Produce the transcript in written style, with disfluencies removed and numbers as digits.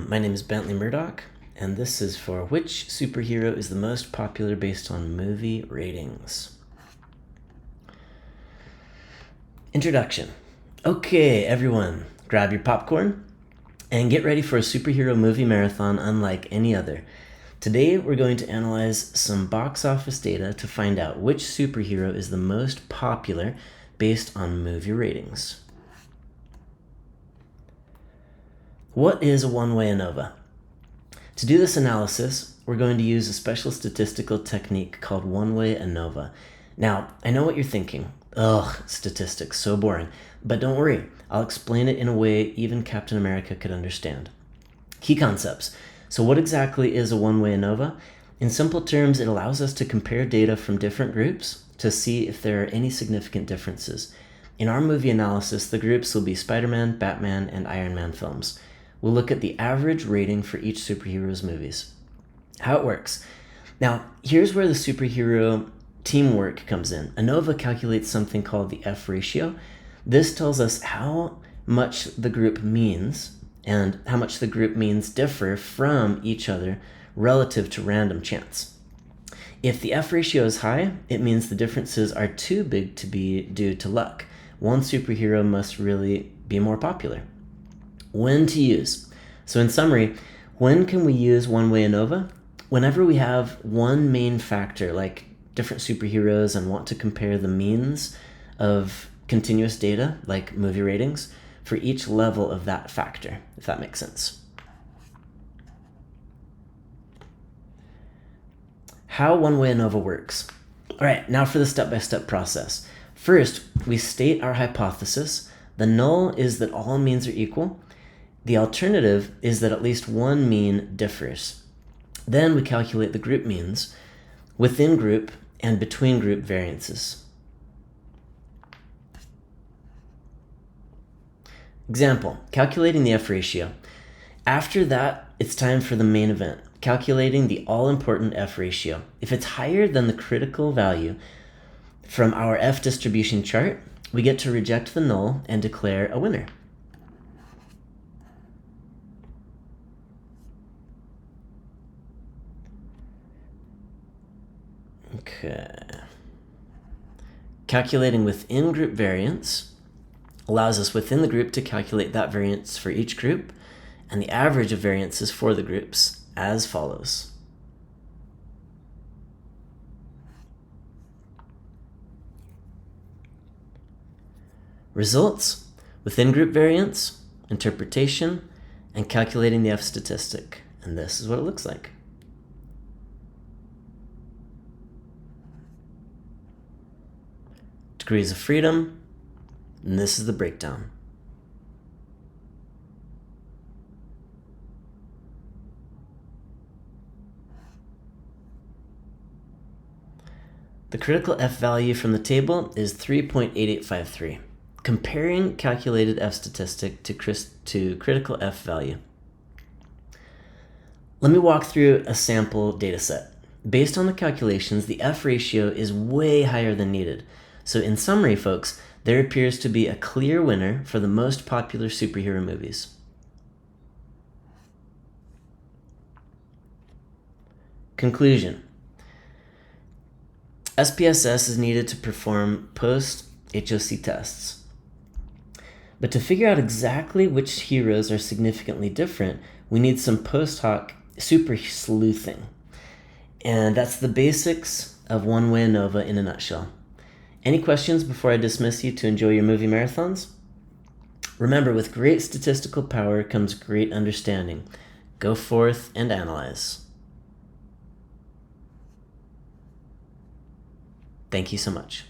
My name is Bentley Murdock, and this is for which superhero is the most popular based on movie ratings. Introduction. Okay, everyone, grab your popcorn and get ready for a superhero movie marathon unlike any other. Today, we're going to analyze some box office data to find out which superhero is the most popular based on movie ratings. What is a one-way ANOVA? To do this analysis, we're going to use a special statistical technique called one-way ANOVA. Now, I know what you're thinking. Ugh, statistics, so boring. But don't worry, I'll explain it in a way even Captain America could understand. Key concepts. So what exactly is a one-way ANOVA? In simple terms, it allows us to compare data from different groups to see if there are any significant differences. In our movie analysis, the groups will be Spider-Man, Batman, and Iron Man films. We'll look at the average rating for each superhero's movies. How it works. Now, here's where the superhero teamwork comes in. ANOVA calculates something called the F ratio. This tells us how much the group means and how much the group means differ from each other relative to random chance. If the F ratio is high, it means the differences are too big to be due to luck. One superhero must really be more popular. When to use. So in summary, when can we use one-way ANOVA? Whenever we have one main factor, like different superheroes, and want to compare the means of continuous data, like movie ratings, for each level of that factor, if that makes sense. How one-way ANOVA works. All right, now for the step-by-step process. First, we state our hypothesis. The null is that all means are equal. The alternative is that at least one mean differs. Then we calculate the group means, within group and between group variances. Example, calculating the F ratio. After that, it's time for the main event, calculating the all-important F ratio. If it's higher than the critical value from our F distribution chart, we get to reject the null and declare a winner. Okay. Calculating within group variance allows us within the group to calculate that variance for each group and the average of variances for the groups as follows. Results, within group variance, interpretation, and calculating the F statistic. And this is what it looks like. Degrees of freedom, and this is the breakdown. The critical F value from the table is 3.8853, comparing calculated F statistic to critical F value. Let me walk through a sample data set. Based on the calculations, the F ratio is way higher than needed. So in summary, folks, there appears to be a clear winner for the most popular superhero movies. Conclusion. SPSS is needed to perform post-HOC tests. But to figure out exactly which heroes are significantly different, we need some post-hoc super sleuthing. And that's the basics of one-way ANOVA in a nutshell. Any questions before I dismiss you to enjoy your movie marathons? Remember, with great statistical power comes great understanding. Go forth and analyze. Thank you so much.